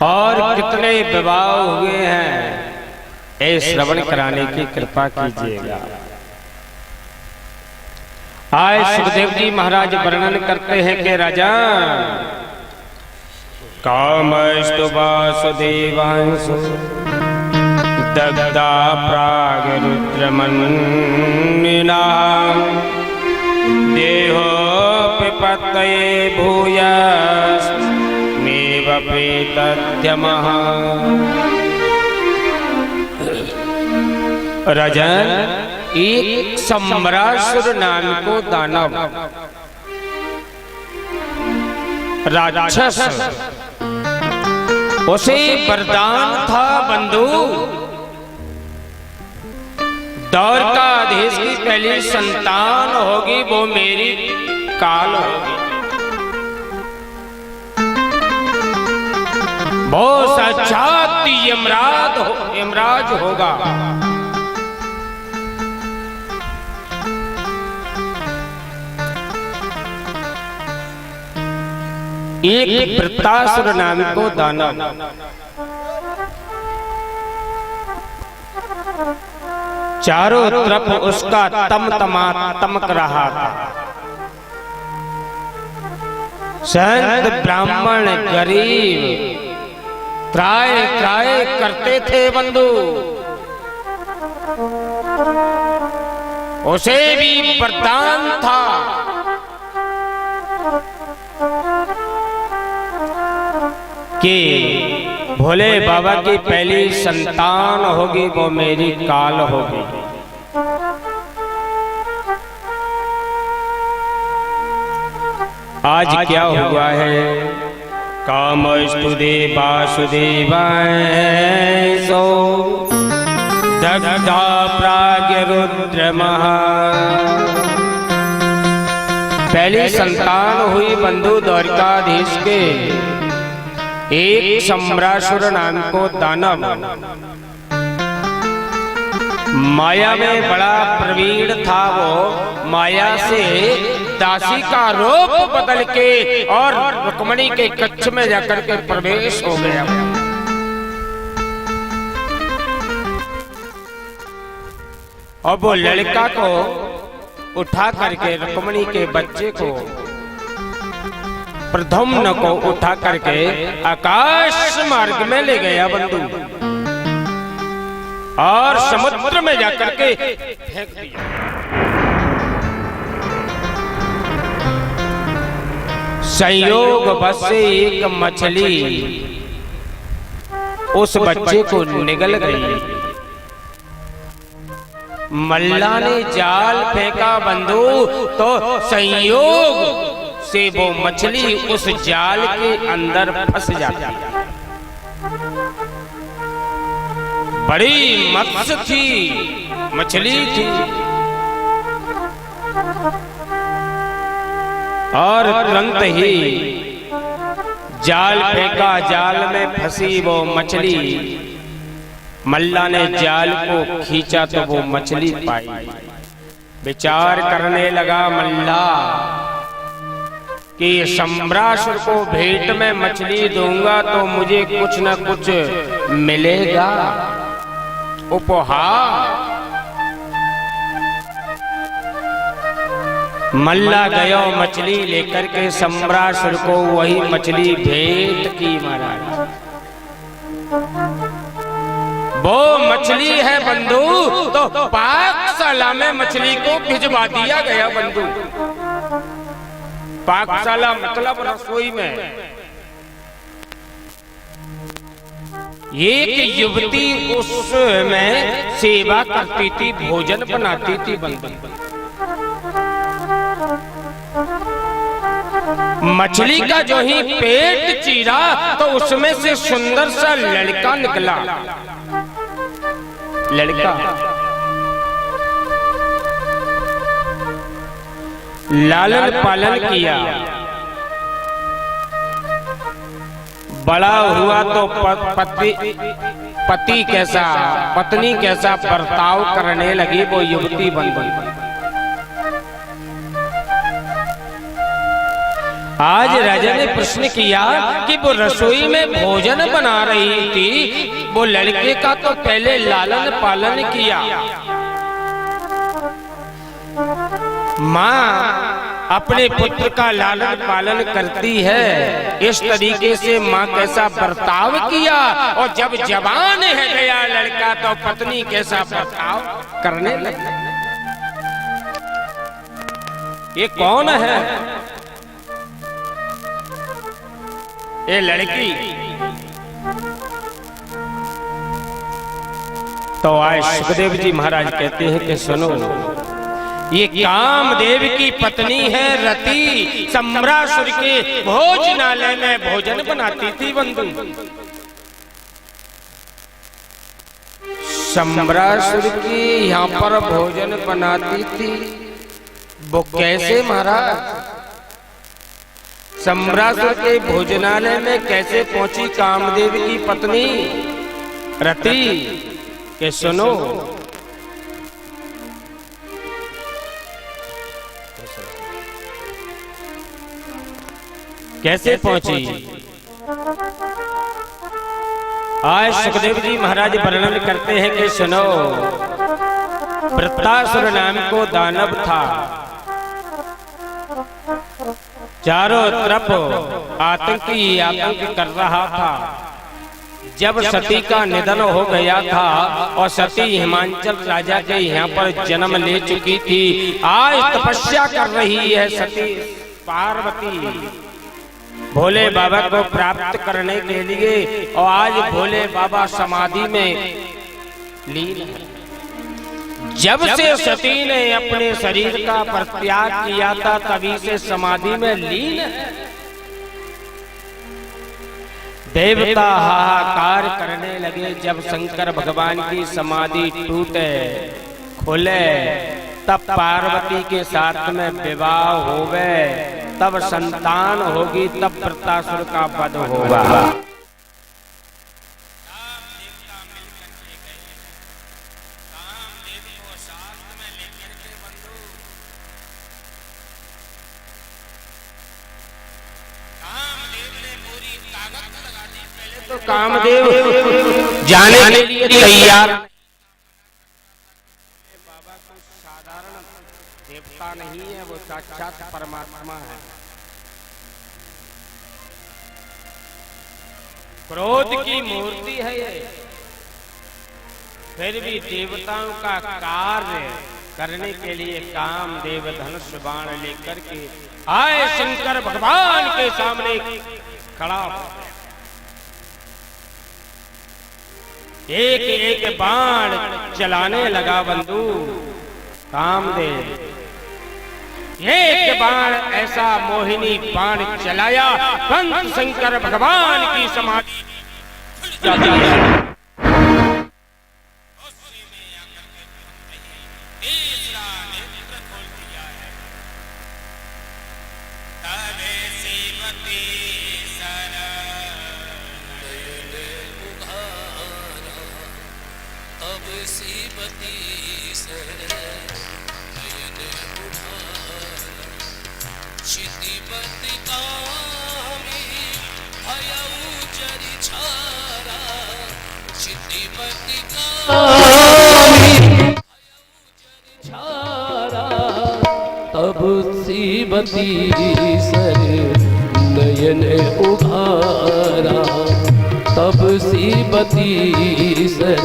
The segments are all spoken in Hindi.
और कितने विवाह हुए हैं, ये श्रवण कराने की कृपा कीजिएगा। आज सुखदेव जी महाराज वर्णन करते हैं कि राजा कामस्तु वासुदेवांशु दग्धा प्राग रुद्रमन्निना देहो पिपतये भूयस्मेव प्रेतध्यमः। राजन, एक सम्रासुर नाम को दानव राक्षस, उसे वरदान था बंधु, द्वारकाधीश की पहली संतान होगी वो मेरी काल होगी, वो साक्षात यमराज होगा। एक वृत्तासुर नाम को दानव चारों तरफ उसका तमक रहा था। संत ब्राह्मण गरीब त्राय करते थे बंधु, उसे भी वरदान था कि भोले बाबा की पहली संतान होगी वो मेरी काल होगी। आज क्या हुआ है? कामस्तु वासुदेवाय सो दग्धा प्राग्य रुद्रमः। पहली संतान हुई बंधु द्वारकाधीश के एक सम्रासुर नाम को दानव। माया में बड़ा प्रवीण था वो, माया से दासी का रूप बदल के और रुक्मिणी के कक्ष में जाकर के प्रवेश हो गया। और वो लड़का को उठा करके रुक्मिणी के बच्चे को प्रद्युम्न को उठा करके आकाश मार्ग में ले गया बंधु, और समुद्र में जाकर के फेंक दिया। संयोग बस से एक मछली उस बच्चे को निगल गई। मल्ला ने जाल फेंका बंधु, तो संयोग से वो मछली उस जाल के अंदर फंस जाती है। बड़ी मत्स्य थी, मछली थी, और तुरंत ही जाल फेंका, जाल में फंसी वो मछली। मल्ला ने जाल को खींचा तो वो मछली पाई। विचार करने लगा मल्ला कि सम्रासुर को भेंट में मछली दूंगा तो मुझे कुछ न कुछ मिलेगा, उपहार। मल्ला गया मछली लेकर के सम्रासुर को वही मछली भेंट की महाराज। वो मछली है बंधु, तो पाकशाला में मछली को भिजवा दिया गया बंधु। पाकशाला मतलब रसोई में। एक युवती उसमें सेवा करती थी, भोजन बनाती थी बंधु। मछली का जो ही पेट चीरा तो उसमें से सुंदर सा लड़का निकला। लड़का लालन पालन किया, बड़ा हुआ तो पति कैसा, पत्नी कैसा बर्ताव करने लगी वो युवती बन गई। आज राजा ने प्रश्न किया कि वो रसोई में भोजन बना रही थी, वो लड़के का तो पहले लालन पालन किया। माँ अपने पुत्र का लालन पालन करती है, इस तरीके से माँ कैसा बर्ताव किया, और जब जवान है गया लड़का तो पत्नी कैसा बर्ताव करने लगी। ये कौन है? ये लड़की। तो आज सुखदेव जी महाराज कहते हैं कि सुनो, ये कामदेव की पत्नी है रति, सम्रासुर के भोजनालय में भोजन बनाती थी बंधु। सम्रासुर की यहाँ पर भोजन बनाती थी, वो कैसे महाराज? सम्रासुर के भोजनालय में कैसे पहुंची कामदेव की पत्नी रति? के सुनो, कैसे पहुंची? आज सुखदेव जी महाराज वर्णन करते हैं कि सुनो, वृत्तासुर नाम को दानव था, चारों तरफ आतंक कर रहा था। जब सती का निधन हो गया था और सती हिमांचल राजा के यहाँ पर जन्म ले चुकी थी, आज तपस्या कर रही है सती पार्वती भोले बाबा को प्राप्त करने के लिए, और आज भोले बाबा समाधि में लीन है। जब से सती ने अपने शरीर का परित्याग किया था तभी से समाधि में लीन है। देवता हाहाकार करने लगे जब शंकर भगवान की समाधि टूटे खुले, तब पार्वती के साथ में विवाह हो गए, तब संतान होगी, तब वृत्तासुर का वध होगा। तो कामदेव जाने के लिए तैयार। बाबा कोई साधारण देवता नहीं है, वो साक्षात परमात्मा है। क्रोध की मूर्ति है ये, फिर भी देवताओं का कार्य करने के लिए कामदेव धनुष बाण लेकर के आए, शंकर भगवान के सामने खड़ा हो। एक एक बाण चलाने लगा बंधु कामदेव। एक बाण ऐसा मोहिनी बाण चलाया, पंत शंकर भगवान की समाधि तब सीबती सर नयन उघारा, तब सीबती सर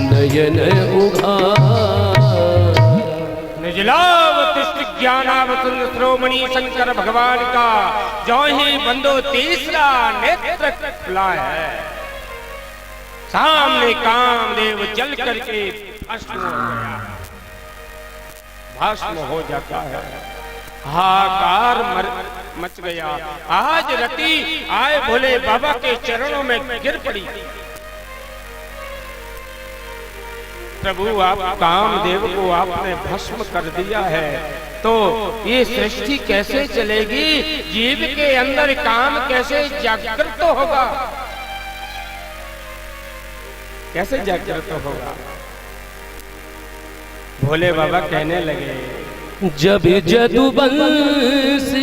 नयन उघारा। निजलावतिष्ठ ज्ञानावतुल श्रोमणी शंकर भगवान का जो ही बंदो तीसरा नेत्र खुला है, सामने कामदेव जल करके भस्म हो गया, भस्म हो जाता है। हाहाकार मच गया। आज रति आए भोले बाबा के चरणों में गिर पड़ी। प्रभु आप कामदेव को आपने भस्म कर दिया है, तो ये सृष्टि कैसे चलेगी? जीव के अंदर काम कैसे जागृत होगा? कैसे जागृत होगा? भोले बाबा कहने लगे, जब जदुबंसी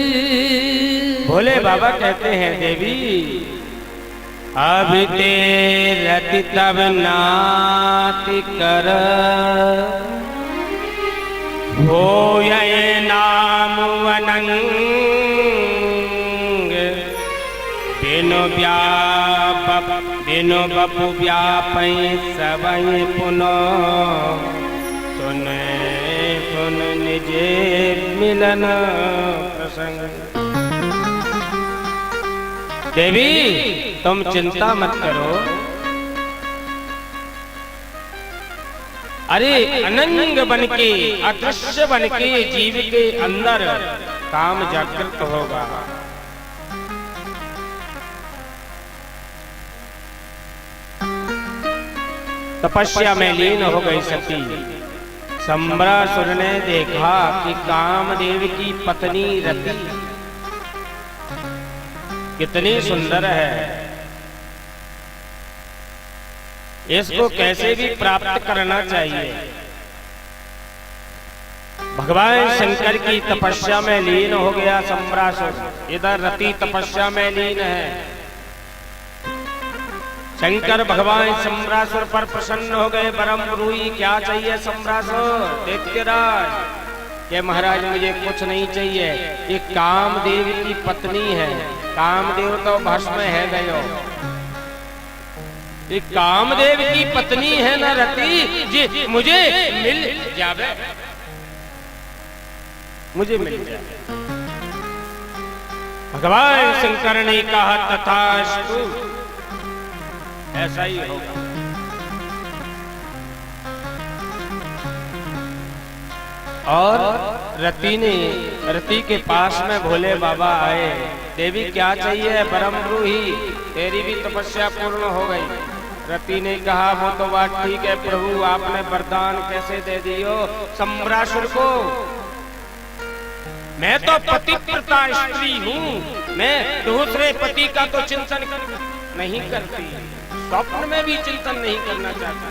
भोले बाबा कहते हैं देवी अब ते रति तब नाति कर हो ये नाम अनंग बिनु बपु व्यापै सबई पुनो सुने सुन निजे मिलन प्रसंग। देवी तुम चिंता मत करो, अरे अनंग बनके अदृश्य बनके जीव के अंदर काम जागृत होगा। तपस्या में लीन हो गई सती। सम्रासुर ने देखा कि कामदेव की पत्नी रति कितनी सुंदर है, इसको कैसे भी प्राप्त करना चाहिए। भगवान शंकर की तपस्या में लीन हो गया सम्रासुर, इधर रति तपस्या में लीन है। शंकर भगवान सम्रासुर पर प्रसन्न हो गए। परम रूही क्या चाहिए सम्रासुर? दैत्यराज के महाराज मुझे कुछ नहीं चाहिए, ये कामदेव की पत्नी है। कामदेव तो भस्म है गयो, ये कामदेव की पत्नी है ना रति जी, मुझे मिल जावे, मुझे मिल जावे। भगवान शंकर ने कहा तथास्तु, ऐसा ही होगा। और रति के पास में भोले बाबा आए। देवी क्या चाहिए? परम रूही तेरी भी तपस्या पूर्ण हो गई। रति ने कहा वो तो बात ठीक है प्रभु, आपने वरदान कैसे दे दियो सम्रासुर को? मैं तो पतिव्रता स्त्री हूँ, मैं दूसरे पति का तो चिंतन नहीं करती, स्वप्न में भी चिंतन नहीं करना चाहता।